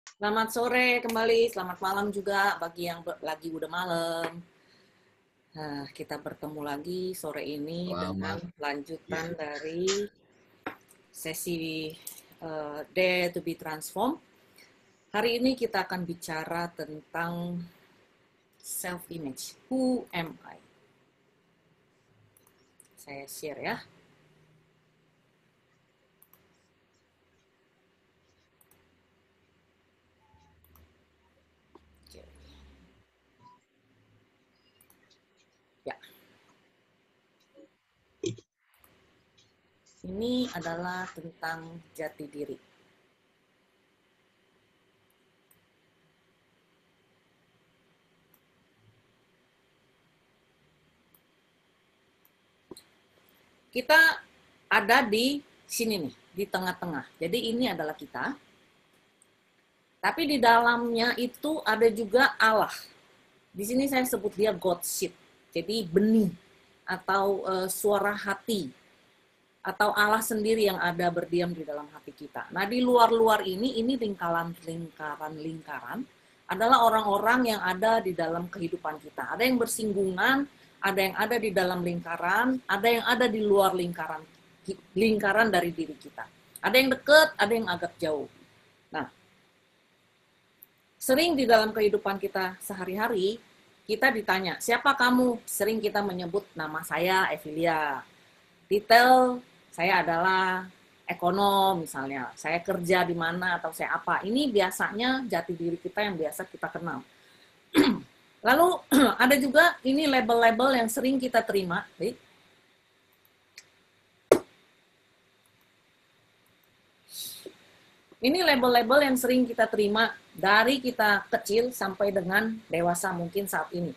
Selamat sore kembali, selamat malam juga bagi yang lagi udah malam. Nah, kita bertemu lagi sore ini dengan Selamat, lanjutan ya. dari sesi Dare to be Transformed. Hari ini kita akan bicara tentang self-image. Who am I? Saya share ya. Oke. Ya, ini adalah tentang jati diri. Kita ada di sini nih, di tengah-tengah. Jadi ini adalah kita, tapi di dalamnya itu ada juga Allah. Di sini saya sebut dia God seed. Jadi benih atau suara hati atau Allah sendiri yang ada berdiam di dalam hati kita. Nah, di luar-luar ini lingkaran-lingkaran adalah orang-orang yang ada di dalam kehidupan kita. Ada yang bersinggungan, ada yang ada di dalam lingkaran, ada yang ada di luar lingkaran dari diri kita. Ada yang dekat, ada yang agak jauh. Nah, sering di dalam kehidupan kita sehari-hari, kita ditanya, siapa kamu? Sering kita menyebut nama saya Evilia. Detail, saya adalah ekonom misalnya. Saya kerja di mana atau saya apa. Ini biasanya jati diri kita yang biasa kita kenal. Lalu ada juga ini label-label yang sering kita terima. Ini label-label yang sering kita terima dari kita kecil sampai dengan dewasa mungkin saat ini.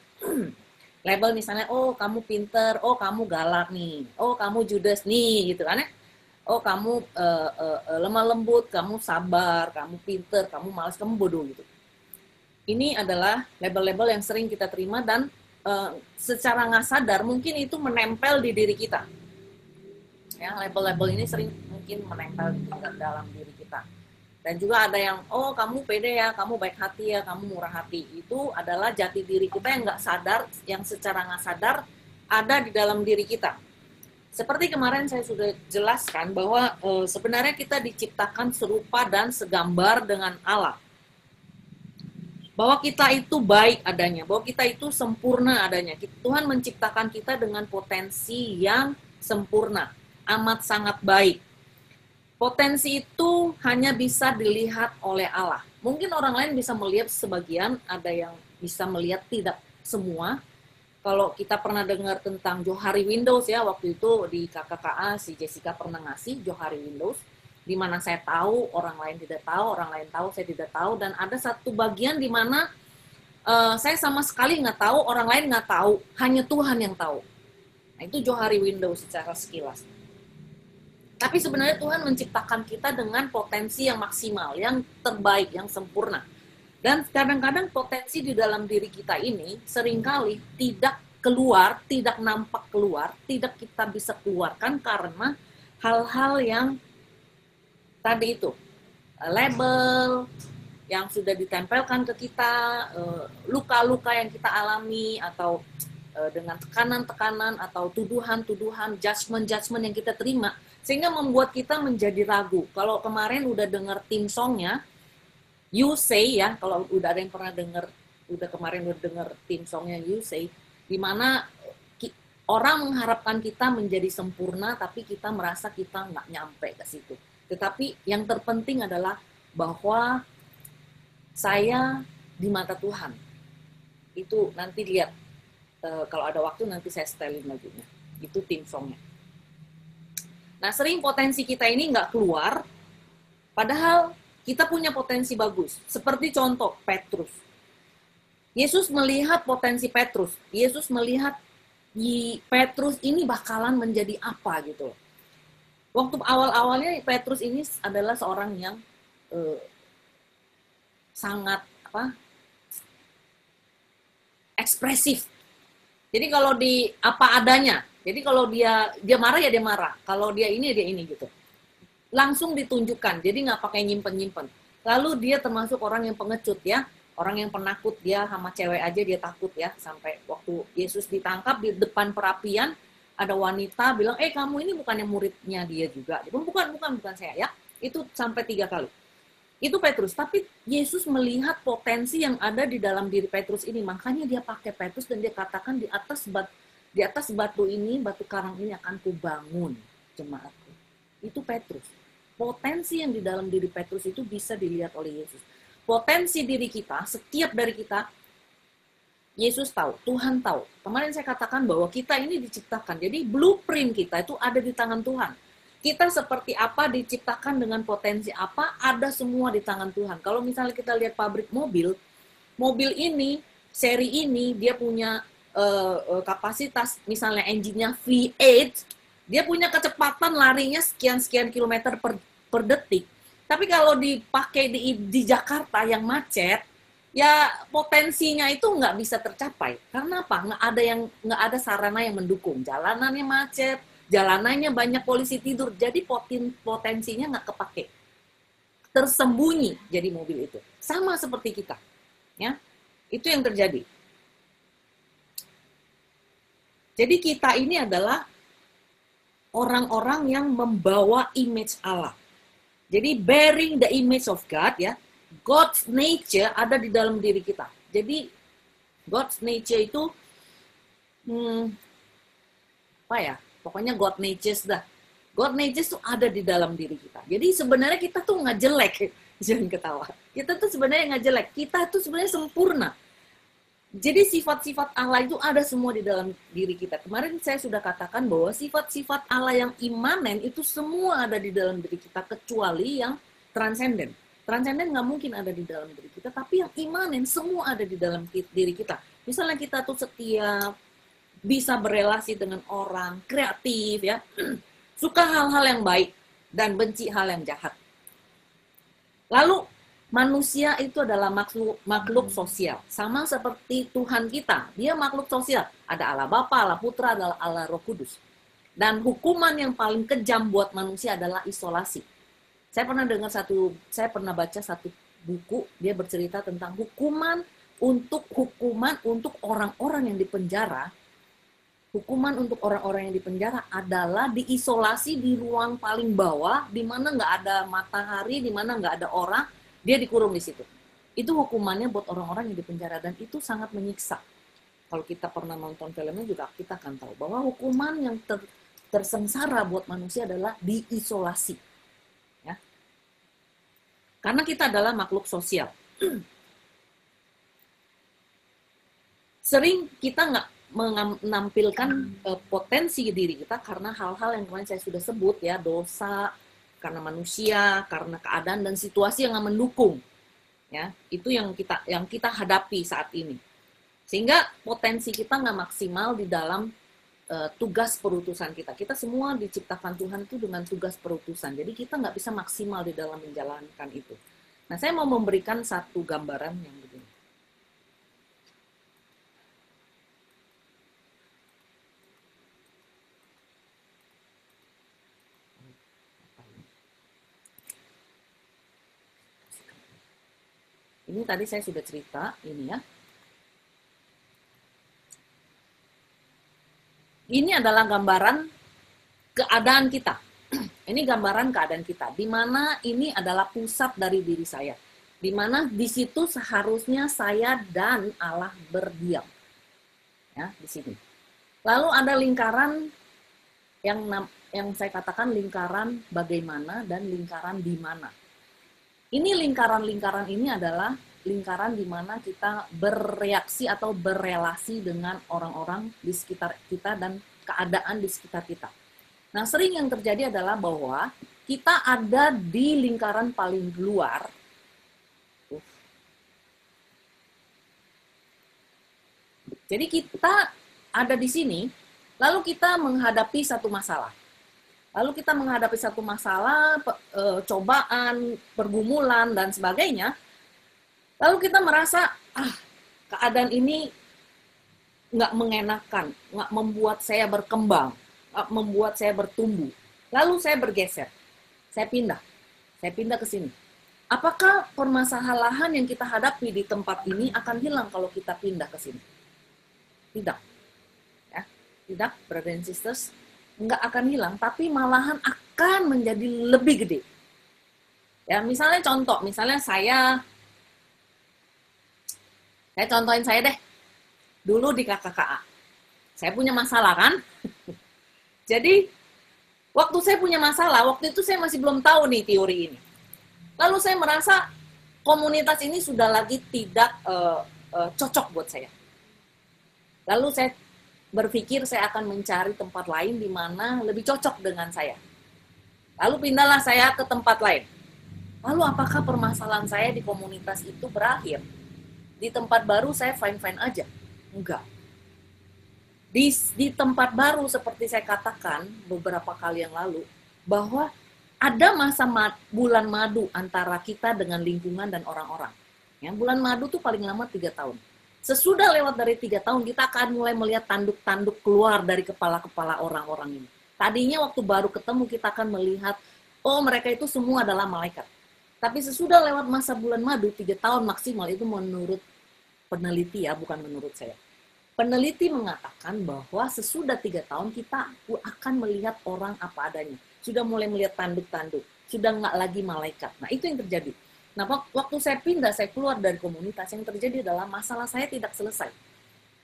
Label misalnya, oh kamu pinter, oh kamu galak nih, oh kamu judes nih, gitu kan ya. Oh kamu lemah lembut, kamu sabar, kamu pinter, kamu malas, kamu bodoh gitu. Ini adalah label-label yang sering kita terima dan secara nggak sadar mungkin itu menempel di diri kita. Ya, label-label ini sering mungkin menempel di dalam diri kita. Dan juga ada yang, oh kamu pede ya, kamu baik hati ya, kamu murah hati. Itu adalah jati diri kita yang nggak sadar, yang secara nggak sadar ada di dalam diri kita. Seperti kemarin saya sudah jelaskan bahwa sebenarnya kita diciptakan serupa dan segambar dengan Allah. Bahwa kita itu baik adanya, bahwa kita itu sempurna adanya. Tuhan menciptakan kita dengan potensi yang sempurna, amat sangat baik. Potensi itu hanya bisa dilihat oleh Allah. Mungkin orang lain bisa melihat sebagian, ada yang bisa melihat tidak semua. Kalau kita pernah dengar tentang Johari Windows ya, waktu itu di KKKA si Jessica pernah ngasih Johari Windows, di mana saya tahu, orang lain tidak tahu, orang lain tahu, saya tidak tahu, dan ada satu bagian di mana saya sama sekali nggak tahu, orang lain nggak tahu, hanya Tuhan yang tahu. Nah, itu Johari Windows secara sekilas. Tapi sebenarnya Tuhan menciptakan kita dengan potensi yang maksimal, yang terbaik, yang sempurna. Dan kadang-kadang potensi di dalam diri kita ini seringkali tidak keluar, tidak nampak keluar, tidak kita bisa keluarkan karena hal-hal yang tadi itu, label yang sudah ditempelkan ke kita, luka-luka yang kita alami, atau dengan tekanan-tekanan atau tuduhan-tuduhan, judgement-judgement yang kita terima, sehingga membuat kita menjadi ragu. Kalau kemarin udah dengar tim songnya, You Say ya, kalau udah ada yang pernah dengar, udah kemarin udah dengar tim songnya You Say, di mana orang mengharapkan kita menjadi sempurna, tapi kita merasa kita nggak nyampe ke situ. Tetapi yang terpenting adalah bahwa saya di mata Tuhan. Itu nanti lihat, kalau ada waktu nanti saya setelin lagunya. Itu tim songnya. Nah, sering potensi kita ini nggak keluar, padahal kita punya potensi bagus. Seperti contoh Petrus. Yesus melihat potensi Petrus. Yesus melihat Petrus ini bakalan menjadi apa gitu. Waktu awal-awalnya Petrus ini adalah seorang yang eh, sangat ekspresif. Jadi kalau di apa adanya. Jadi kalau dia marah ya dia marah. Kalau dia ini ya dia ini gitu. Langsung ditunjukkan. Jadi nggak pakai nyimpen-nyimpen. Lalu dia termasuk orang yang pengecut ya, orang yang penakut, dia sama cewek aja dia takut ya. Sampai waktu Yesus ditangkap di depan perapian, ada wanita bilang, kamu ini bukannya muridnya dia juga? Dia bilang, bukan saya ya. Itu sampai 3 kali. Itu Petrus, tapi Yesus melihat potensi yang ada di dalam diri Petrus ini, makanya dia pakai Petrus dan dia katakan di atas batu ini, batu karang ini akan kubangun jemaatku. Itu Petrus. Potensi yang di dalam diri Petrus itu bisa dilihat oleh Yesus. Potensi diri kita, setiap dari kita, Yesus tahu, Tuhan tahu. Kemarin saya katakan bahwa kita ini diciptakan, jadi blueprint kita itu ada di tangan Tuhan. Kita seperti apa, diciptakan dengan potensi apa, ada semua di tangan Tuhan. Kalau misalnya kita lihat pabrik mobil ini, seri ini, dia punya kapasitas, misalnya engine-nya V8, dia punya kecepatan larinya sekian kilometer per detik. Tapi kalau dipakai di Jakarta yang macet, ya potensinya itu nggak bisa tercapai. Karena apa? Nggak ada sarana yang mendukung. Jalanannya macet, jalanannya banyak polisi tidur, jadi potensinya nggak kepake. Tersembunyi jadi mobil itu. Sama seperti kita. Ya, itu yang terjadi. Jadi kita ini adalah orang-orang yang membawa image Allah. Jadi bearing the image of God ya, God's nature ada di dalam diri kita. Jadi God's nature itu apa ya? Pokoknya God natures dah. God natures tuh ada di dalam diri kita. Jadi sebenarnya kita tuh nggak jelek, jangan ketawa. Kita tuh sebenarnya nggak jelek. Kita tuh sebenarnya sempurna. Jadi sifat-sifat Allah itu ada semua di dalam diri kita. Kemarin saya sudah katakan bahwa sifat-sifat Allah yang imanen itu semua ada di dalam diri kita, kecuali yang transenden. Transenden nggak mungkin ada di dalam diri kita, tapi yang imanen semua ada di dalam diri kita. Misalnya kita tuh setia, bisa berelasi dengan orang, kreatif ya, suka hal-hal yang baik, dan benci hal yang jahat. Lalu manusia itu adalah makhluk sosial. Sama seperti Tuhan kita. Dia makhluk sosial. Ada Allah Bapa, Allah Putra, adalah Allah Roh Kudus. Dan hukuman yang paling kejam buat manusia adalah isolasi. Saya pernah baca satu buku, dia bercerita tentang hukuman untuk orang-orang yang dipenjara. Hukuman untuk orang-orang yang dipenjara adalah diisolasi di ruang paling bawah, di mana nggak ada matahari, di mana nggak ada orang, dia dikurung di situ. Itu hukumannya buat orang-orang yang dipenjara, dan itu sangat menyiksa. Kalau kita pernah nonton filmnya juga kita akan tahu bahwa hukuman yang tersengsara buat manusia adalah diisolasi. Ya. Karena kita adalah makhluk sosial. Sering kita nggak menampilkan potensi diri kita karena hal-hal yang kemarin saya sudah sebut ya, dosa, karena manusia, karena keadaan dan situasi yang nggak mendukung, ya itu yang kita hadapi saat ini, sehingga potensi kita nggak maksimal di dalam tugas perutusan kita. Kita semua diciptakan Tuhan itu dengan tugas perutusan, jadi kita nggak bisa maksimal di dalam menjalankan itu. Nah, saya mau memberikan satu gambaran yang begini. Ini tadi saya sudah cerita, ini ya. Ini adalah gambaran keadaan kita. Ini gambaran keadaan kita, di mana ini adalah pusat dari diri saya. Di mana di situ seharusnya saya dan Allah berdiam. Ya, di sini. Lalu ada lingkaran yang saya katakan lingkaran bagaimana dan lingkaran di mana. Ini lingkaran-lingkaran ini adalah lingkaran di mana kita bereaksi atau berelasi dengan orang-orang di sekitar kita dan keadaan di sekitar kita. Nah, sering yang terjadi adalah bahwa kita ada di lingkaran paling luar. Jadi kita ada di sini, lalu kita menghadapi satu masalah. Cobaan, pergumulan, dan sebagainya. Lalu kita merasa, keadaan ini nggak mengenakan, nggak membuat saya berkembang, nggak membuat saya bertumbuh. Lalu saya bergeser, saya pindah ke sini. Apakah permasalahan yang kita hadapi di tempat ini akan hilang kalau kita pindah ke sini? Tidak. Ya, tidak, brothers and sisters. Nggak akan hilang, tapi malahan akan menjadi lebih gede. Ya, misalnya contoh, misalnya saya contohin saya deh. Dulu di KKKA. Saya punya masalah kan? Jadi, waktu saya punya masalah, waktu itu saya masih belum tahu nih teori ini. Lalu saya merasa komunitas ini sudah lagi tidak cocok buat saya. Lalu saya berpikir saya akan mencari tempat lain di mana lebih cocok dengan saya. Lalu pindahlah saya ke tempat lain. Lalu apakah permasalahan saya di komunitas itu berakhir? Di tempat baru saya fine-fine aja? Enggak. Di tempat baru seperti saya katakan beberapa kali yang lalu, bahwa ada masa bulan madu antara kita dengan lingkungan dan orang-orang. Ya, bulan madu tuh paling lama 3 tahun. Sesudah lewat dari 3 tahun, kita akan mulai melihat tanduk-tanduk keluar dari kepala-kepala orang-orang ini. Tadinya waktu baru ketemu kita akan melihat, oh mereka itu semua adalah malaikat. Tapi sesudah lewat masa bulan madu, 3 tahun maksimal, itu menurut peneliti ya, bukan menurut saya. Peneliti mengatakan bahwa sesudah 3 tahun kita akan melihat orang apa adanya. Sudah mulai melihat tanduk-tanduk, sudah nggak lagi malaikat. Nah itu yang terjadi. Nah waktu saya pindah, saya keluar dari komunitas, yang terjadi adalah masalah saya tidak selesai.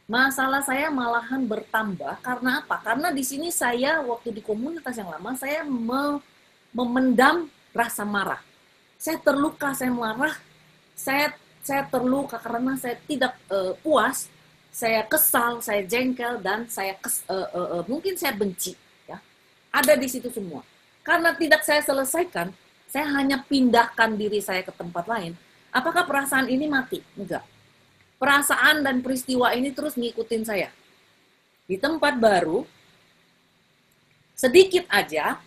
Masalah saya malahan bertambah, karena apa? Karena di sini saya, waktu di komunitas yang lama, saya memendam rasa marah. Saya terluka, saya marah, saya terluka karena saya tidak puas, saya kesal, saya jengkel, dan saya mungkin saya benci. Ya. Ada di situ semua. Karena tidak saya selesaikan, saya hanya pindahkan diri saya ke tempat lain. Apakah perasaan ini mati? Enggak. Perasaan dan peristiwa ini terus ngikutin saya. Di tempat baru, sedikit aja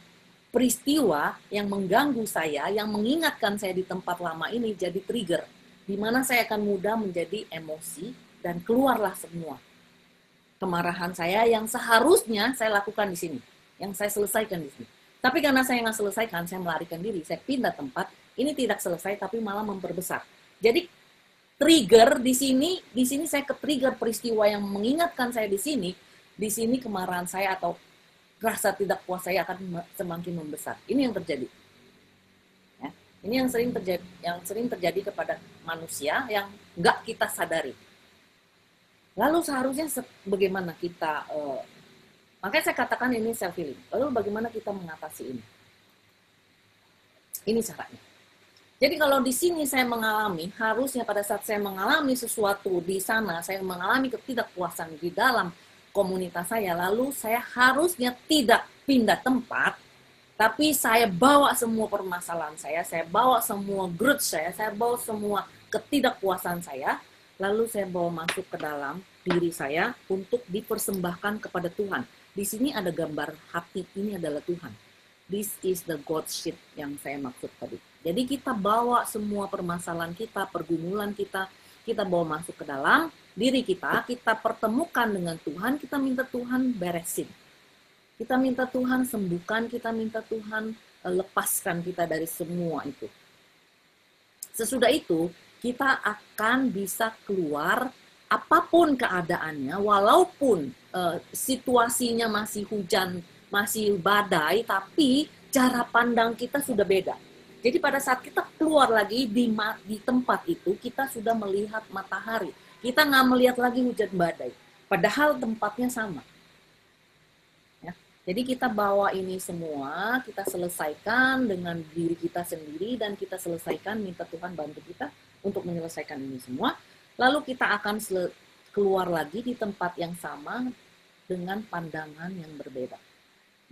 peristiwa yang mengganggu saya, yang mengingatkan saya di tempat lama ini jadi trigger, di mana saya akan mudah menjadi emosi dan keluarlah semua kemarahan saya yang seharusnya saya lakukan di sini, yang saya selesaikan di sini. Tapi karena saya nggak selesaikan, saya melarikan diri, saya pindah tempat, ini tidak selesai tapi malah memperbesar. Jadi trigger di sini saya ke-trigger peristiwa yang mengingatkan saya di sini kemarahan saya atau rasa tidak puas saya akan semakin membesar. Ini yang terjadi. Ya. Ini yang sering terjadi kepada manusia yang nggak kita sadari. Lalu seharusnya bagaimana kita, makanya saya katakan ini self healing. Lalu bagaimana kita mengatasi ini? Ini caranya. Jadi kalau di sini saya mengalami, harusnya pada saat saya mengalami sesuatu di sana, saya mengalami ketidakpuasan di dalam komunitas saya, lalu saya harusnya tidak pindah tempat, tapi saya bawa semua permasalahan saya bawa semua grudge saya bawa semua ketidakpuasan saya, lalu saya bawa masuk ke dalam diri saya untuk dipersembahkan kepada Tuhan. Di sini ada gambar hati, ini adalah Tuhan. This is the God shit yang saya maksud tadi. Jadi kita bawa semua permasalahan kita, pergumulan kita bawa masuk ke dalam diri kita pertemukan dengan Tuhan, kita minta Tuhan beresin. Kita minta Tuhan sembuhkan, kita minta Tuhan lepaskan kita dari semua itu. Sesudah itu, kita akan bisa keluar apapun keadaannya, walaupun situasinya masih hujan, masih badai, tapi cara pandang kita sudah beda. Jadi pada saat kita keluar lagi di tempat itu, kita sudah melihat matahari. Kita nggak melihat lagi hujan badai. Padahal tempatnya sama. Ya. Jadi kita bawa ini semua, kita selesaikan dengan diri kita sendiri, dan kita selesaikan, minta Tuhan bantu kita untuk menyelesaikan ini semua. Lalu kita akan keluar lagi di tempat yang sama dengan pandangan yang berbeda.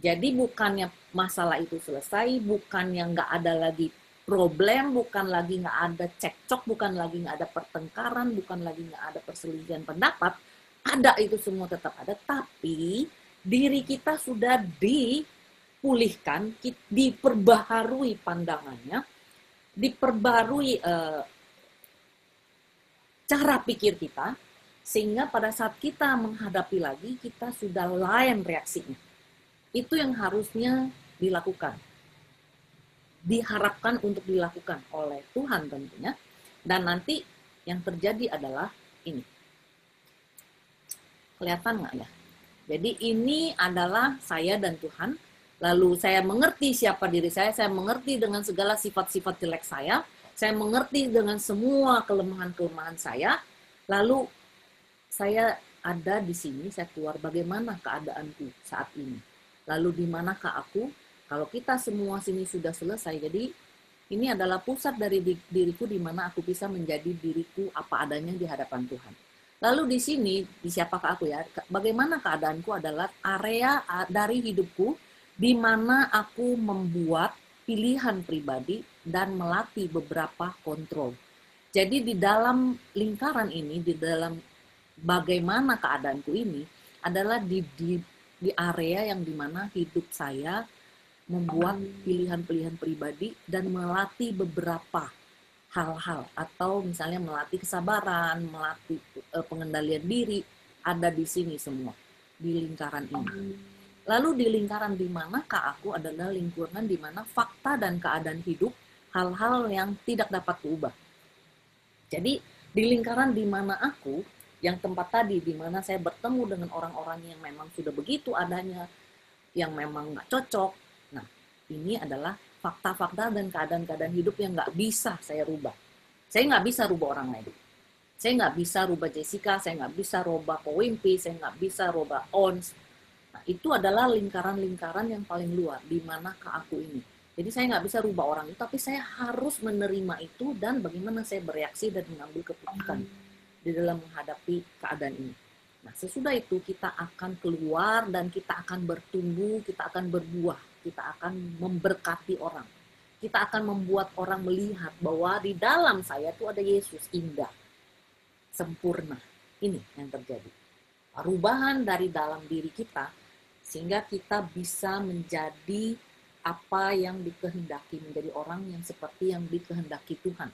Jadi bukannya masalah itu selesai, bukannya nggak ada lagi problem, bukan lagi nggak ada cekcok, bukan lagi nggak ada pertengkaran, bukan lagi nggak ada perselisihan pendapat, ada itu semua tetap ada, tapi diri kita sudah dipulihkan, diperbaharui pandangannya, diperbarui cara pikir kita, sehingga pada saat kita menghadapi lagi, kita sudah lain reaksinya. Itu yang harusnya dilakukan. diharapkan untuk dilakukan oleh Tuhan tentunya. Dan nanti yang terjadi adalah ini. Kelihatan nggak ya? Jadi ini adalah saya dan Tuhan. Lalu saya mengerti siapa diri saya mengerti dengan segala sifat-sifat jelek saya mengerti dengan semua kelemahan-kelemahan saya. Lalu saya ada di sini, saya keluar, bagaimana keadaanku saat ini. Lalu di manakah aku? Kalau kita semua sini sudah selesai, jadi ini adalah pusat dari diriku di mana aku bisa menjadi diriku apa adanya di hadapan Tuhan. Lalu di sini, di siapakah aku ya? Bagaimana keadaanku adalah area dari hidupku di mana aku membuat pilihan pribadi dan melatih beberapa kontrol. Jadi di dalam lingkaran ini, di dalam bagaimana keadaanku ini, adalah di area yang dimana hidup saya membuat pilihan-pilihan pribadi dan melatih beberapa hal-hal, atau misalnya melatih kesabaran, melatih pengendalian diri, ada di sini semua, di lingkaran ini. Lalu di lingkaran di manakah aku adalah lingkungan di mana fakta dan keadaan hidup, hal-hal yang tidak dapat diubah. Jadi di lingkaran di mana aku, yang tempat tadi di mana saya bertemu dengan orang-orang yang memang sudah begitu adanya, yang memang nggak cocok. Nah, ini adalah fakta-fakta dan keadaan-keadaan hidup yang nggak bisa saya rubah. Saya nggak bisa rubah orang lain. Saya nggak bisa rubah Jessica, saya nggak bisa rubah Powimpi, saya nggak bisa rubah Ons. Nah, itu adalah lingkaran-lingkaran yang paling luar, di manakah aku ini. Jadi saya nggak bisa rubah orang itu, tapi saya harus menerima itu dan bagaimana saya bereaksi dan mengambil keputusan di dalam menghadapi keadaan ini. Nah, sesudah itu kita akan keluar dan kita akan bertumbuh, kita akan berbuah, kita akan memberkati orang. Kita akan membuat orang melihat bahwa di dalam saya itu ada Yesus indah, sempurna. Ini yang terjadi. Perubahan dari dalam diri kita sehingga kita bisa menjadi apa yang dikehendaki, menjadi orang yang seperti yang dikehendaki Tuhan.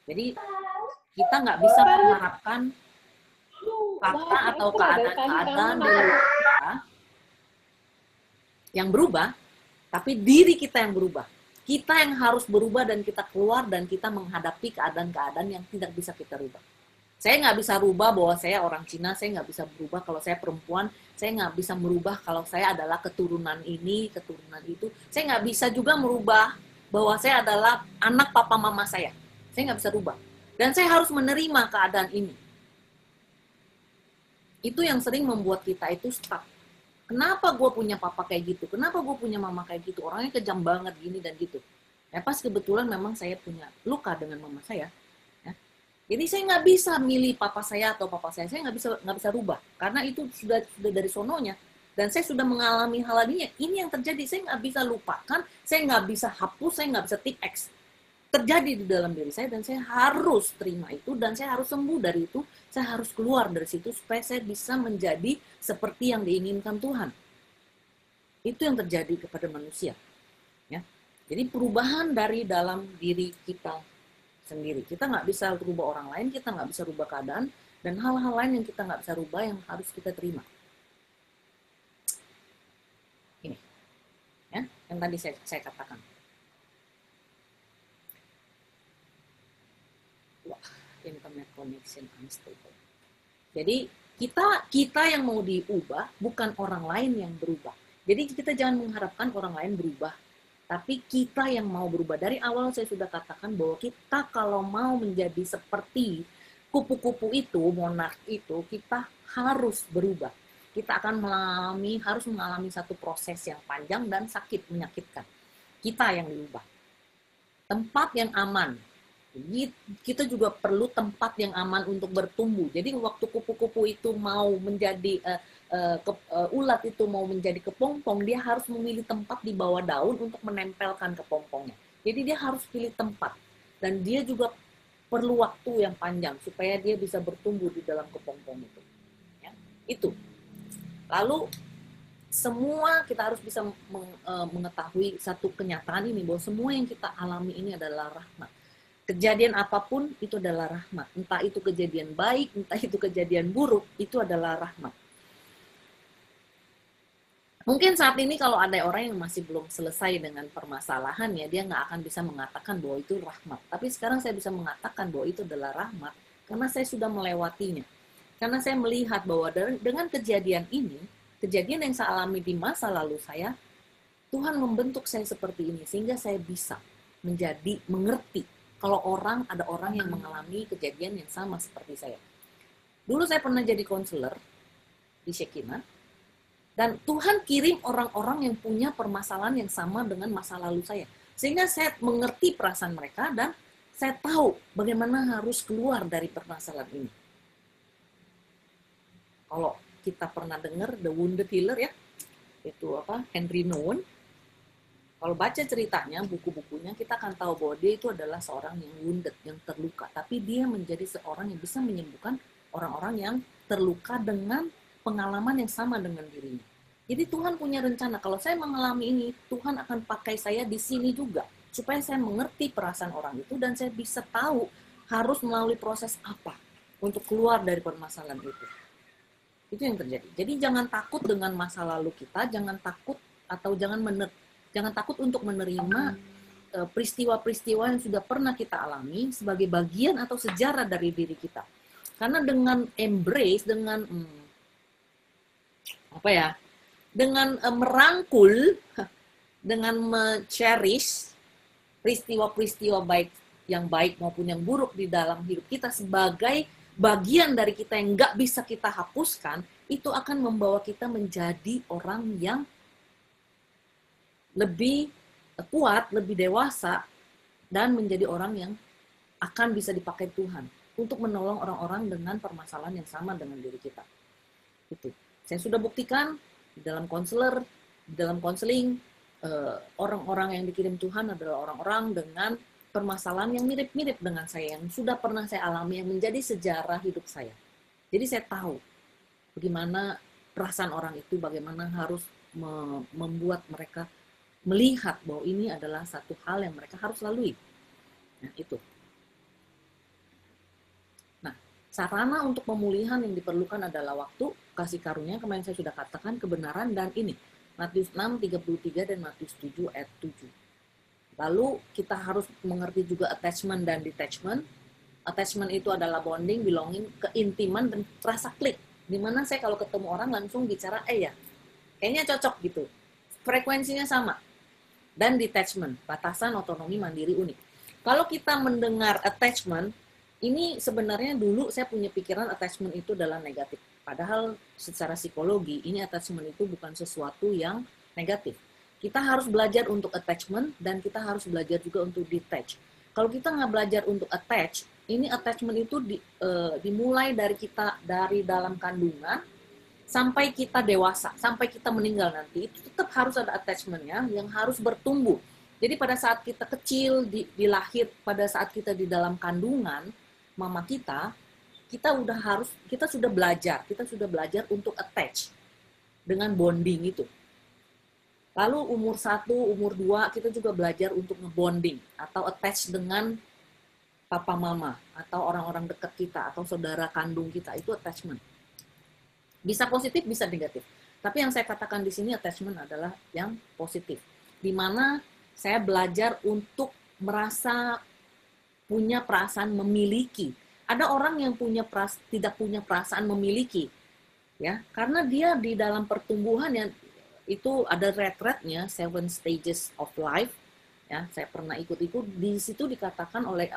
Jadi kita nggak bisa mengharapkan fakta atau keadaan di luar kita yang berubah, tapi diri kita yang berubah. Kita yang harus berubah dan kita keluar dan kita menghadapi keadaan-keadaan yang tidak bisa kita rubah. Saya nggak bisa rubah bahwa saya orang Cina, saya nggak bisa berubah kalau saya perempuan, saya nggak bisa merubah kalau saya adalah keturunan ini, keturunan itu. Saya nggak bisa juga merubah bahwa saya adalah anak papa mama saya. Saya nggak bisa rubah. Dan saya harus menerima keadaan ini. Itu yang sering membuat kita itu stuck. Kenapa gue punya papa kayak gitu? Kenapa gue punya mama kayak gitu? Orangnya kejam banget gini dan gitu. Ya pas kebetulan memang saya punya luka dengan mama saya. Jadi saya nggak bisa milih papa saya atau papa saya nggak bisa rubah karena itu sudah dari sononya dan saya sudah mengalami hal ini. Ini yang terjadi, saya nggak bisa lupakan, saya nggak bisa hapus, saya nggak bisa tik X. Terjadi di dalam diri saya dan saya harus terima itu dan saya harus sembuh dari itu, saya harus keluar dari situ supaya saya bisa menjadi seperti yang diinginkan Tuhan. Itu yang terjadi kepada manusia. Ya. Jadi perubahan dari dalam diri kita sendiri. Kita nggak bisa rubah orang lain, kita nggak bisa rubah keadaan, dan hal-hal lain yang kita nggak bisa rubah yang harus kita terima. Ini, ya, yang tadi saya katakan. Wah, internet connection unstable. Jadi kita yang mau diubah, bukan orang lain yang berubah. Jadi kita jangan mengharapkan orang lain berubah. Tapi kita yang mau berubah. Dari awal saya sudah katakan bahwa kita kalau mau menjadi seperti kupu-kupu itu, monark itu, kita harus berubah. Kita akan harus mengalami satu proses yang panjang dan sakit, menyakitkan. Kita yang diubah. Tempat yang aman. Jadi kita juga perlu tempat yang aman untuk bertumbuh. Jadi waktu kupu-kupu itu mau menjadi ulat itu mau menjadi kepompong, dia harus memilih tempat di bawah daun untuk menempelkan kepompongnya. Jadi dia harus pilih tempat. Dan dia juga perlu waktu yang panjang supaya dia bisa bertumbuh di dalam kepompong itu. Ya, itu. Lalu semua kita harus bisa mengetahui satu kenyataan ini, bahwa semua yang kita alami ini adalah rahmat. Kejadian apapun itu adalah rahmat. Entah itu kejadian baik, entah itu kejadian buruk, itu adalah rahmat. Mungkin saat ini kalau ada orang yang masih belum selesai dengan permasalahannya, dia nggak akan bisa mengatakan bahwa itu rahmat. Tapi sekarang saya bisa mengatakan bahwa itu adalah rahmat, karena saya sudah melewatinya. Karena saya melihat bahwa dengan kejadian ini, kejadian yang saya alami di masa lalu saya, Tuhan membentuk saya seperti ini, sehingga saya bisa menjadi mengerti kalau ada orang yang mengalami kejadian yang sama seperti saya. Dulu saya pernah jadi konselor di Shekinah, dan Tuhan kirim orang-orang yang punya permasalahan yang sama dengan masa lalu saya. Sehingga saya mengerti perasaan mereka dan saya tahu bagaimana harus keluar dari permasalahan ini. Kalau kita pernah dengar The Wounded Healer ya, itu Henry Nouwen. Kalau baca ceritanya, buku-bukunya, kita akan tahu bahwa dia itu adalah seorang yang wounded, yang terluka. Tapi dia menjadi seorang yang bisa menyembuhkan orang-orang yang terluka dengan pengalaman yang sama dengan dirinya. Jadi Tuhan punya rencana, kalau saya mengalami ini, Tuhan akan pakai saya di sini juga, supaya saya mengerti perasaan orang itu, dan saya bisa tahu harus melalui proses apa untuk keluar dari permasalahan itu. Itu yang terjadi. Jadi jangan takut dengan masa lalu kita, jangan takut atau jangan takut untuk menerima peristiwa-peristiwa yang sudah pernah kita alami sebagai bagian atau sejarah dari diri kita. Karena dengan embrace, dengan dengan merangkul, dengan cherish peristiwa-peristiwa yang baik maupun yang buruk di dalam hidup kita sebagai bagian dari kita yang nggak bisa kita hapuskan, itu akan membawa kita menjadi orang yang lebih kuat, lebih dewasa, dan menjadi orang yang akan bisa dipakai Tuhan untuk menolong orang-orang dengan permasalahan yang sama dengan diri kita. Itu. Saya sudah buktikan di dalam konselor, di dalam konseling, orang-orang yang dikirim Tuhan adalah orang-orang dengan permasalahan yang mirip-mirip dengan saya, yang sudah pernah saya alami, yang menjadi sejarah hidup saya. Jadi saya tahu bagaimana perasaan orang itu, bagaimana harus membuat mereka melihat bahwa ini adalah satu hal yang mereka harus lalui. Nah, itu. Nah, sarana untuk pemulihan yang diperlukan adalah waktu, kasih karunia, kemarin saya sudah katakan, kebenaran, dan ini, Matius 6:33 dan Matius 7 ayat 7. Lalu kita harus mengerti juga attachment dan detachment. Attachment itu adalah bonding, belonging, keintiman, dan rasa klik. Dimana saya kalau ketemu orang langsung bicara, ya, kayaknya cocok gitu. Frekuensinya sama. Dan detachment, batasan, otonomi, mandiri, unik. Kalau kita mendengar attachment, ini sebenarnya dulu saya punya pikiran attachment itu adalah negatif. Padahal secara psikologi, ini attachment itu bukan sesuatu yang negatif. Kita harus belajar untuk attachment, dan kita harus belajar juga untuk detach. Kalau kita nggak belajar untuk attach, ini attachment itu dimulai dari kita, dari dalam kandungan, sampai kita dewasa, sampai kita meninggal nanti, itu tetap harus ada attachment-nya yang harus bertumbuh. Jadi pada saat kita kecil, dilahir, pada saat kita di dalam kandungan, mama kita sudah belajar untuk attach dengan bonding itu. Lalu umur 1, umur 2, kita juga belajar untuk ngebonding atau attach dengan papa mama atau orang-orang dekat kita atau saudara kandung kita, itu attachment. Bisa positif, bisa negatif. Tapi yang saya katakan di sini attachment adalah yang positif. Di mana saya belajar untuk merasa punya perasaan memiliki. Ada orang yang tidak punya perasaan memiliki, ya, karena dia di dalam pertumbuhan yang itu ada retretnya, 7 stages of life, ya, saya pernah ikut-ikut, di situ dikatakan oleh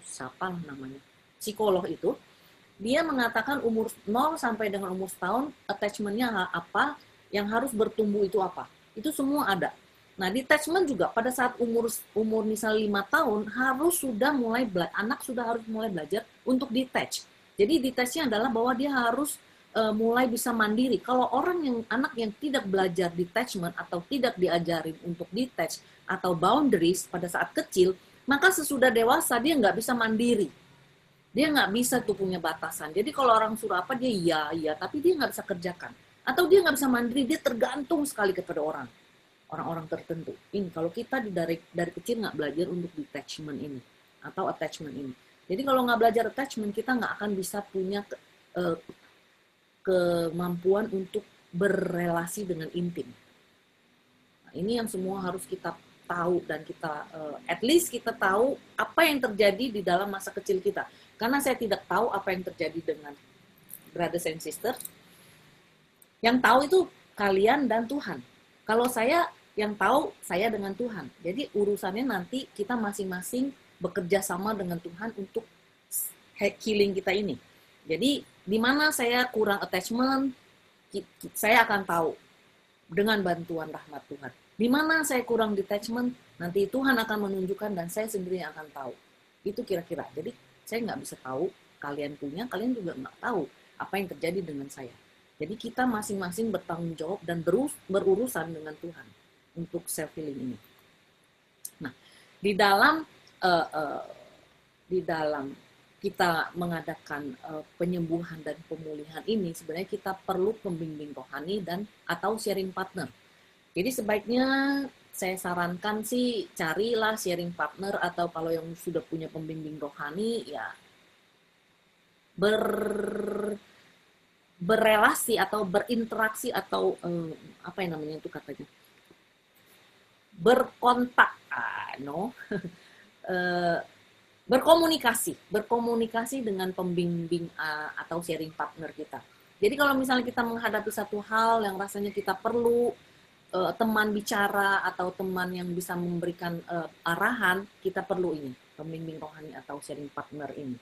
siapa namanya, psikolog itu, dia mengatakan umur 0 sampai dengan umur setahun, attachment-nya apa, yang harus bertumbuh itu apa, itu semua ada. Nah, detachment juga pada saat umur misalnya 5 tahun anak sudah harus mulai belajar untuk detach. Jadi detachnya adalah bahwa dia harus mulai bisa mandiri. Kalau anak yang tidak belajar detachment atau tidak diajarin untuk detach atau boundaries pada saat kecil, maka sesudah dewasa dia nggak bisa mandiri. Dia nggak bisa tuh punya batasan. Jadi kalau orang suruh apa dia iya, tapi dia nggak bisa kerjakan. Atau dia nggak bisa mandiri, dia tergantung sekali kepada orang-orang tertentu. Ini kalau kita dari kecil nggak belajar untuk detachment ini atau attachment ini. Jadi kalau nggak belajar attachment, kita nggak akan bisa punya kemampuan untuk berrelasi dengan intim. Nah, ini yang semua harus kita tahu dan kita at least kita tahu apa yang terjadi di dalam masa kecil kita. Karena saya tidak tahu apa yang terjadi dengan brothers and sisters. Yang tahu itu kalian dan Tuhan. Kalau saya yang tahu saya dengan Tuhan. Jadi urusannya nanti kita masing-masing bekerja sama dengan Tuhan untuk healing kita ini. Jadi di mana saya kurang attachment, saya akan tahu dengan bantuan rahmat Tuhan. Di mana saya kurang detachment, nanti Tuhan akan menunjukkan dan saya sendiri akan tahu. Itu kira-kira. Jadi saya nggak bisa tahu, kalian punya, kalian juga nggak tahu apa yang terjadi dengan saya. Jadi kita masing-masing bertanggung jawab dan berurusan dengan Tuhan untuk self-healing ini. Nah, di dalam kita mengadakan penyembuhan dan pemulihan ini, sebenarnya kita perlu pembimbing rohani dan atau sharing partner. Jadi sebaiknya saya sarankan sih carilah sharing partner atau kalau yang sudah punya pembimbing rohani ya berrelasi atau berinteraksi atau apa yang namanya itu katanya berkontak berkomunikasi dengan pembimbing atau sharing partner kita. Jadi kalau misalnya kita menghadapi satu hal yang rasanya kita perlu teman bicara atau teman yang bisa memberikan arahan, kita perlu ini pembimbing rohani atau sharing partner ini.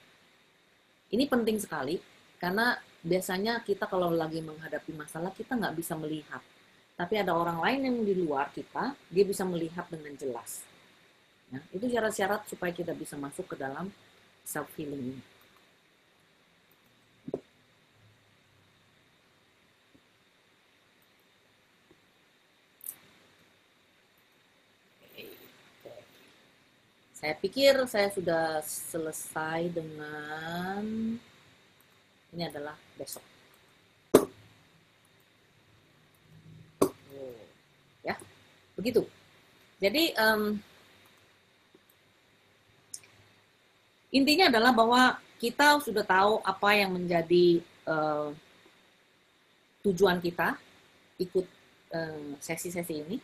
Ini penting sekali karena biasanya kita kalau lagi menghadapi masalah kita nggak bisa melihat, tapi ada orang lain yang di luar kita, dia bisa melihat dengan jelas. Ya, itu syarat-syarat supaya kita bisa masuk ke dalam self-healing ini. Saya pikir saya sudah selesai dengan ini adalah besok. Ya, begitu. Jadi intinya adalah bahwa kita sudah tahu apa yang menjadi tujuan kita ikut sesi-sesi ini,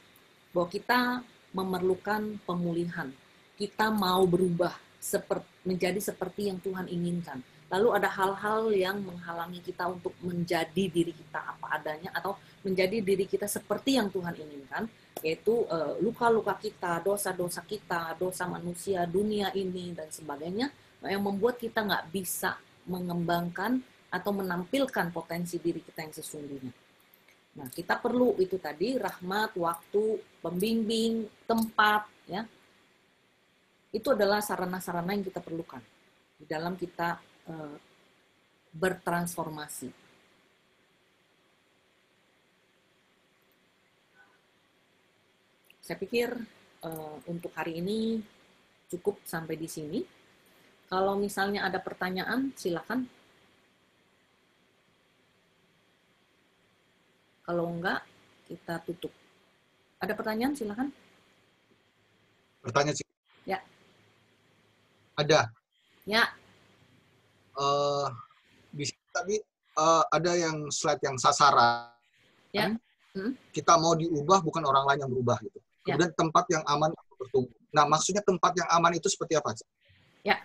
bahwa kita memerlukan pemulihan. Kita mau berubah menjadi seperti yang Tuhan inginkan. Lalu ada hal-hal yang menghalangi kita untuk menjadi diri kita apa adanya atau menjadi diri kita seperti yang Tuhan inginkan, yaitu luka-luka kita, dosa-dosa kita, dosa manusia, dunia ini, dan sebagainya, yang membuat kita nggak bisa mengembangkan atau menampilkan potensi diri kita yang sesungguhnya. Nah, kita perlu itu tadi, rahmat, waktu, pembimbing, tempat, ya. Itu adalah sarana-sarana yang kita perlukan di dalam kita bertransformasi. Saya pikir untuk hari ini cukup sampai di sini. Kalau misalnya ada pertanyaan, silakan. Kalau enggak, kita tutup. Ada pertanyaan, silakan. Bertanya sih. Ya. Ada. Ya. Di sini tadi ada yang slide yang sasaran. Ya. Kita mau diubah, bukan orang lain yang berubah gitu. Kemudian tempat yang aman bertumbuh. Nah, maksudnya tempat yang aman itu seperti apa? Ya.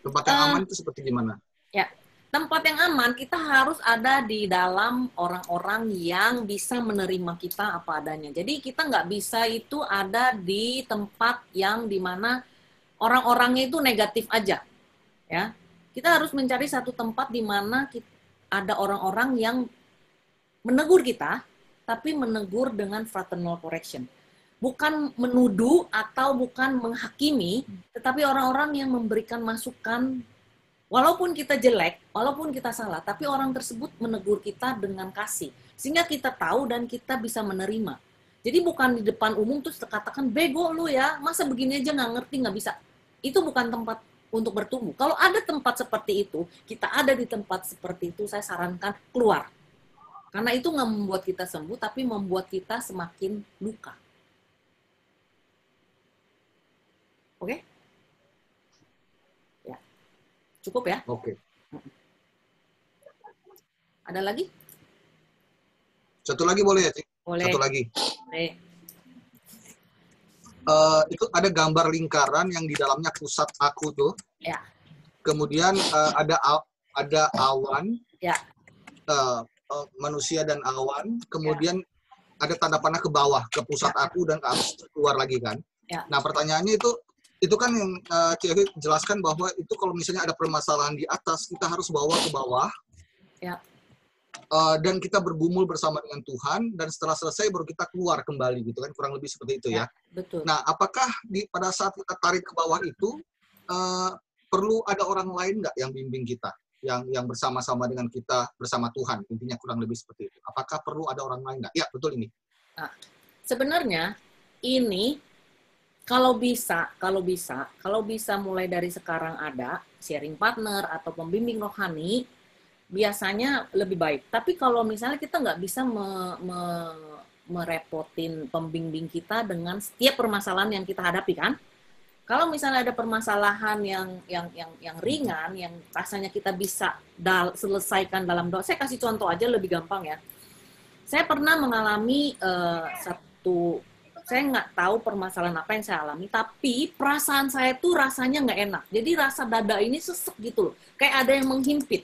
Tempat yang aman itu seperti gimana? Ya. Tempat yang aman, kita harus ada di dalam orang-orang yang bisa menerima kita apa adanya. Jadi kita nggak bisa itu ada di tempat yang dimana orang-orangnya itu negatif aja. Ya, kita harus mencari satu tempat di mana ada orang-orang yang menegur kita, tapi menegur dengan fraternal correction. Bukan menuduh atau bukan menghakimi, tetapi orang-orang yang memberikan masukan. Walaupun kita jelek, walaupun kita salah, tapi orang tersebut menegur kita dengan kasih. Sehingga kita tahu dan kita bisa menerima. Jadi bukan di depan umum terus katakan, bego lu ya, masa begini aja nggak ngerti, nggak bisa. Itu bukan tempat untuk bertumbuh. Kalau ada tempat seperti itu, kita ada di tempat seperti itu, saya sarankan keluar. Karena itu nggak membuat kita sembuh, tapi membuat kita semakin luka. Oke? Ya. Cukup ya? Oke. Ada lagi? Satu lagi boleh ya, Cik? Boleh. Satu lagi. Boleh. Itu ada gambar lingkaran yang di dalamnya pusat aku tuh. Ya. Kemudian ada awan, Ya. manusia dan awan. Kemudian ada tanda panah ke bawah, ke pusat aku dan ke atas keluar lagi kan. Ya. Nah pertanyaannya itu kan yang Cik jelaskan bahwa itu kalau misalnya ada permasalahan di atas, kita harus bawa ke bawah. Ya. Dan kita bergumul bersama dengan Tuhan, dan setelah selesai baru kita keluar kembali gitu kan, kurang lebih seperti itu ya. Betul. Nah, apakah pada saat kita tarik ke bawah itu perlu ada orang lain nggak yang bimbing kita, yang bersama-sama dengan kita bersama Tuhan, intinya kurang lebih seperti itu. Apakah perlu ada orang lain nggak? Ya, betul ini. Nah, sebenarnya ini kalau bisa mulai dari sekarang ada sharing partner atau pembimbing rohani, biasanya lebih baik. Tapi kalau misalnya kita nggak bisa merepotin pembimbing kita dengan setiap permasalahan yang kita hadapi kan. Kalau misalnya ada permasalahan yang ringan, yang rasanya kita bisa selesaikan dalam doa. Saya kasih contoh aja lebih gampang ya. Saya pernah mengalami saya nggak tahu permasalahan apa yang saya alami, tapi perasaan saya tuh rasanya nggak enak. Jadi rasa dada ini sesek gitu loh, kayak ada yang menghimpit.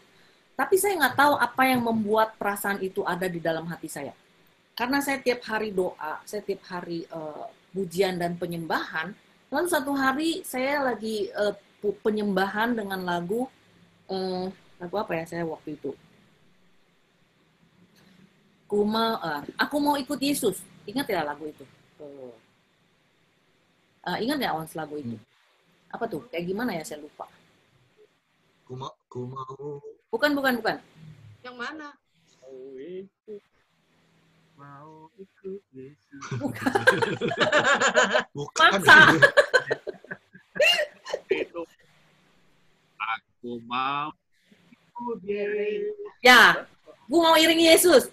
Tapi saya nggak tahu apa yang membuat perasaan itu ada di dalam hati saya. Karena saya tiap hari doa, saya tiap hari pujian dan penyembahan. Lalu satu hari saya lagi penyembahan dengan lagu apa ya saya waktu itu? Aku mau ikut Yesus. Ingat ya lagu itu? Ingat nggak Ons lagu itu? Apa tuh? Kayak gimana ya? Saya lupa. Ku mau. Bukan. Yang mana? Mau ikut Yesus. Bukan. Maksa. Itu aku mau ikut Yesus. Ya, gue mau iring Yesus.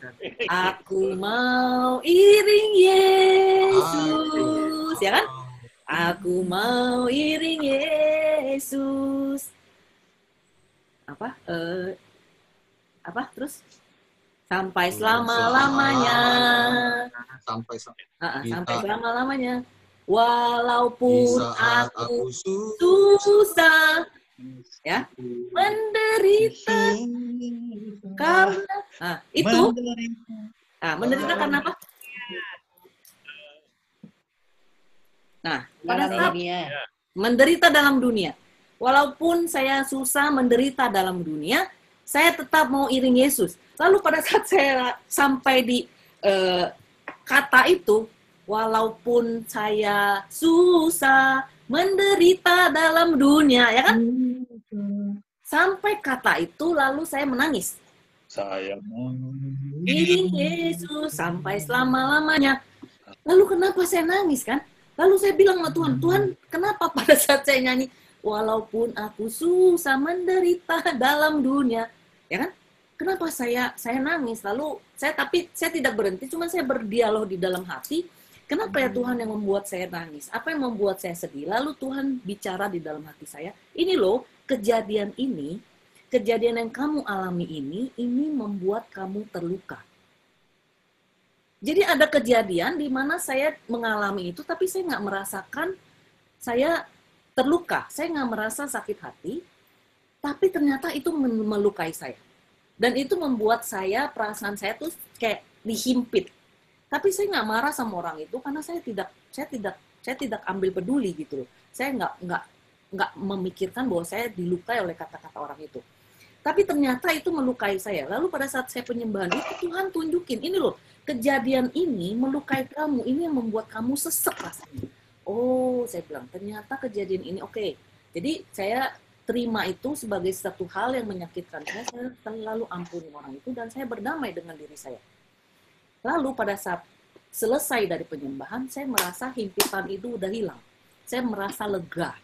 Aku mau iring Yesus, ya kan? Aku mau iring Yesus. Apa terus? Sampai selama-lamanya. Sampai selama-lamanya. Walaupun aku susah, ya, menderita karena itu. Menderita karena apa? Nah, pada saat menderita dalam dunia. Walaupun saya susah menderita dalam dunia, saya tetap mau iring Yesus. Lalu pada saat saya sampai di kata itu, walaupun saya susah menderita dalam dunia, ya kan? Sampai kata itu, lalu saya menangis. Saya mau iring Yesus sampai selama-lamanya. Lalu kenapa saya nangis kan? Lalu saya bilang sama Tuhan, Tuhan, kenapa pada saat saya nyanyi, walaupun aku susah menderita dalam dunia, ya kan? Kenapa saya nangis? Lalu tapi saya tidak berhenti, cuma saya berdialog di dalam hati. Kenapa ya Tuhan yang membuat saya nangis? Apa yang membuat saya sedih? Lalu Tuhan bicara di dalam hati saya, ini loh, kejadian yang kamu alami ini membuat kamu terluka. Jadi ada kejadian di mana saya mengalami itu, tapi saya nggak merasakan saya terluka. Saya nggak merasa sakit hati, tapi ternyata itu melukai saya. Dan itu membuat perasaan saya tuh kayak dihimpit. Tapi saya nggak marah sama orang itu karena saya tidak ambil peduli gitu loh. Saya nggak memikirkan bahwa saya dilukai oleh kata-kata orang itu. Tapi ternyata itu melukai saya. Lalu pada saat saya penyembahan itu Tuhan tunjukin, ini loh, kejadian ini melukai kamu, ini yang membuat kamu sesek rasanya. Oh, saya bilang, ternyata kejadian ini oke. Jadi saya terima itu sebagai satu hal yang menyakitkan saya selalu ampuni orang itu dan saya berdamai dengan diri saya. Lalu pada saat selesai dari penyembahan, saya merasa himpitan itu udah hilang. Saya merasa lega.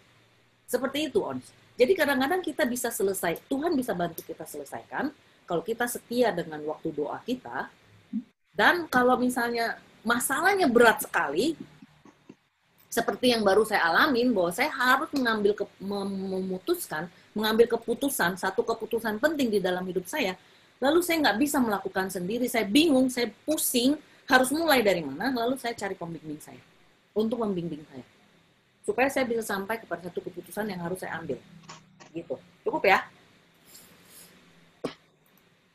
Seperti itu, Ons. Jadi kadang-kadang kita bisa selesai, Tuhan bisa bantu kita selesaikan, kalau kita setia dengan waktu doa kita, dan kalau misalnya masalahnya berat sekali, seperti yang baru saya alamin, bahwa saya harus mengambil keputusan, satu keputusan penting di dalam hidup saya, Lalu saya nggak bisa melakukan sendiri, saya bingung, saya pusing, harus mulai dari mana, lalu saya cari pembimbing saya untuk membimbing saya. Supaya saya bisa sampai kepada satu keputusan yang harus saya ambil. Gitu. Cukup ya?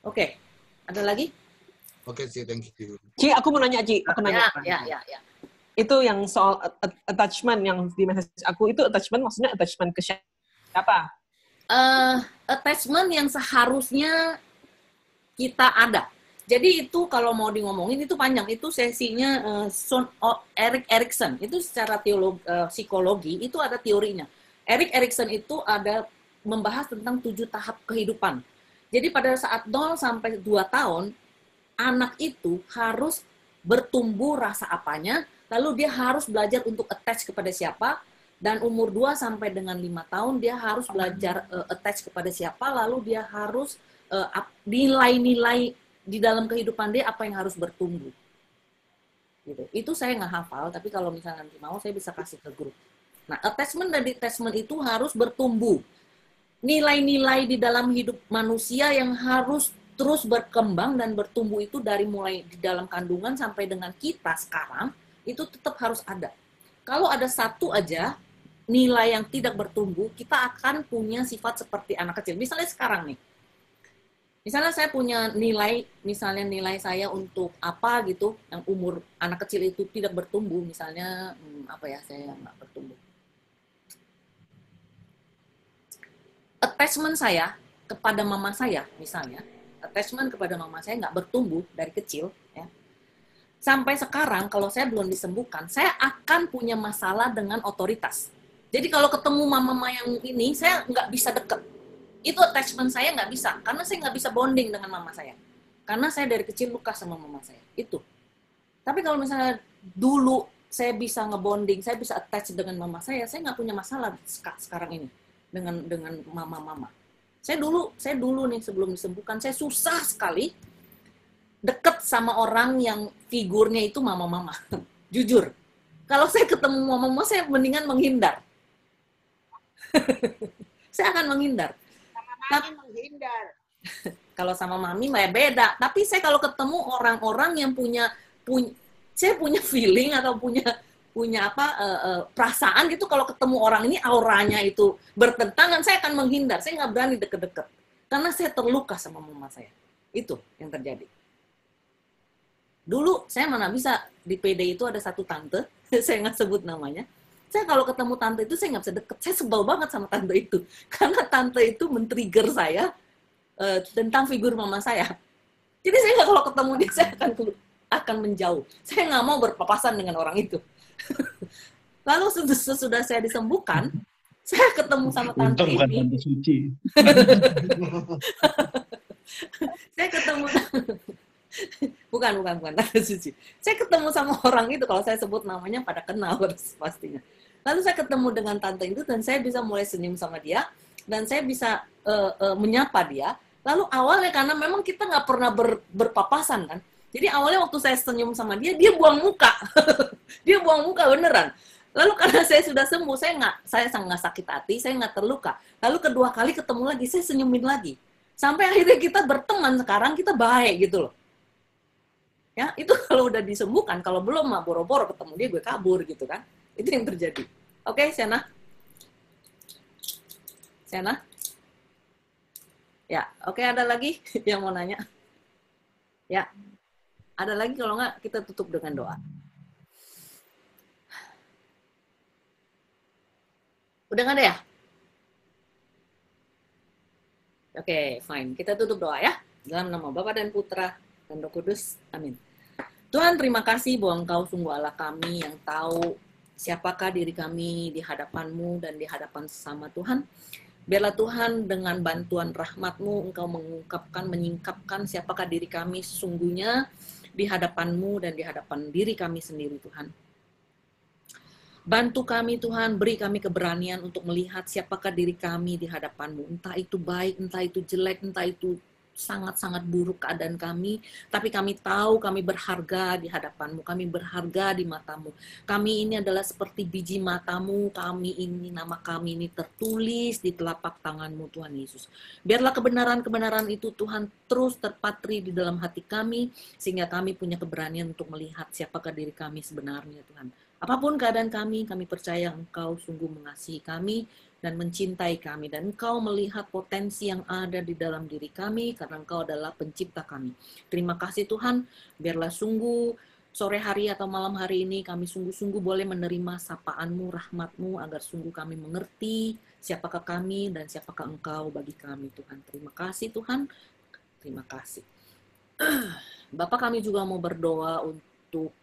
Oke. Ada lagi? Oke, Ci, thank you. Ci, aku mau nanya, Ci. Aku nanya. Ya. Itu yang soal attachment yang di message aku, itu attachment maksudnya attachment ke siapa? Attachment yang seharusnya kita ada. Jadi itu kalau mau ngomongin itu panjang. Itu sesinya Erik Erikson. Itu secara psikologi itu ada teorinya. Erik Erikson itu ada membahas tentang 7 tahap kehidupan. Jadi pada saat 0 sampai 2 tahun, anak itu harus bertumbuh rasa apanya, lalu dia harus belajar untuk attach kepada siapa, dan umur 2 sampai dengan 5 tahun dia harus belajar attach kepada siapa, lalu dia harus nilai-nilai di dalam kehidupan dia apa yang harus bertumbuh. Gitu. Itu saya nggak hafal, tapi kalau misalnya nanti mau saya bisa kasih ke grup. Nah, attachment dan detachment itu harus bertumbuh. Nilai-nilai di dalam hidup manusia yang harus terus berkembang dan bertumbuh itu dari mulai di dalam kandungan sampai dengan kita sekarang, itu tetap harus ada. Kalau ada satu aja nilai yang tidak bertumbuh, kita akan punya sifat seperti anak kecil. Misalnya sekarang nih, misalnya saya punya nilai, misalnya nilai saya untuk apa gitu, yang umur anak kecil itu tidak bertumbuh, misalnya apa ya, saya nggak bertumbuh. Attachment saya kepada mama saya, misalnya, attachment kepada mama saya nggak bertumbuh dari kecil, ya. Sampai sekarang, kalau saya belum disembuhkan, saya akan punya masalah dengan otoritas. Jadi kalau ketemu mama yang ini, saya nggak bisa deket. Itu attachment saya nggak bisa, karena saya nggak bisa bonding dengan mama saya. Karena saya dari kecil luka sama mama saya, itu. Tapi kalau misalnya dulu saya bisa ngebonding, saya bisa attach dengan mama saya nggak punya masalah sekarang ini dengan mama-mama. Saya dulu nih sebelum disembuhkan, saya susah sekali deket sama orang yang figurnya itu mama-mama. Jujur. Kalau saya ketemu mama-mama, saya mendingan menghindar. Saya akan menghindar. Mami menghindar. Kalau sama mami mah beda. Tapi saya kalau ketemu orang-orang yang saya punya feeling atau punya perasaan gitu, kalau ketemu orang ini auranya itu bertentangan, saya akan menghindar. Saya nggak berani deket-deket. Karena saya terluka sama mama saya. Itu yang terjadi. Dulu saya mana bisa, di PD itu ada satu tante, saya nggak sebut namanya. Saya kalau ketemu tante itu saya nggak bisa deket. Saya sebel banget sama tante itu. Karena tante itu men-trigger saya tentang figur mama saya. Jadi saya nggak, kalau ketemu dia saya akan menjauh. Saya nggak mau berpapasan dengan orang itu. Lalu sesudah saya disembuhkan, saya ketemu sama tante Untung bukan ini. tante suci. Saya ketemu bukan tante suci. Saya ketemu sama orang itu, kalau saya sebut namanya pada kenal pastinya. Lalu saya ketemu dengan tante itu dan saya bisa mulai senyum sama dia dan saya bisa menyapa dia. Lalu awalnya karena memang kita nggak pernah berpapasan kan. Jadi awalnya waktu saya senyum sama dia buang muka. Dia buang muka beneran. Lalu karena saya sudah sembuh, saya nggak sakit hati, saya nggak terluka. Lalu kedua kali ketemu lagi, saya senyumin lagi. Sampai akhirnya kita berteman, sekarang kita baik gitu loh. Ya, itu kalau udah disembuhkan. Kalau belum mah boro-boro ketemu dia, gue kabur gitu kan. Itu yang terjadi. Oke, Siana? Ya, oke, ada lagi yang mau nanya? Ya, ada lagi, kalau nggak kita tutup dengan doa. Udah nggak ada ya? Oke, fine. Kita tutup doa ya. Dalam nama Bapa dan Putra dan Roh Kudus. Amin. Tuhan, terima kasih bahwa Engkau sungguh Allah kami yang tahu siapakah diri kami di hadapan-Mu dan di hadapan sesama Tuhan. Biarlah Tuhan dengan bantuan rahmat-Mu Engkau menyingkapkan siapakah diri kami sesungguhnya di hadapan-Mu dan di hadapan diri kami sendiri, Tuhan. Bantu kami Tuhan, beri kami keberanian untuk melihat siapakah diri kami di hadapan-Mu. Entah itu baik, entah itu jelek, entah itu sangat-sangat buruk keadaan kami, tapi kami tahu kami berharga di hadapan-Mu, kami berharga di mata-Mu. Kami ini adalah seperti biji mata-Mu, nama kami ini tertulis di telapak tangan-Mu, Tuhan Yesus. Biarlah kebenaran-kebenaran itu, Tuhan, terus terpatri di dalam hati kami, sehingga kami punya keberanian untuk melihat siapakah diri kami sebenarnya, Tuhan. Apapun keadaan kami percaya Engkau sungguh mengasihi kami, dan mencintai kami, dan Engkau melihat potensi yang ada di dalam diri kami, karena Engkau adalah pencipta kami. Terima kasih Tuhan, biarlah sungguh sore hari atau malam hari ini kami sungguh-sungguh boleh menerima sapaan-Mu, rahmat-Mu, agar sungguh kami mengerti siapakah kami dan siapakah Engkau bagi kami, Tuhan. Terima kasih Tuhan, terima kasih. Bapak, kami juga mau berdoa untuk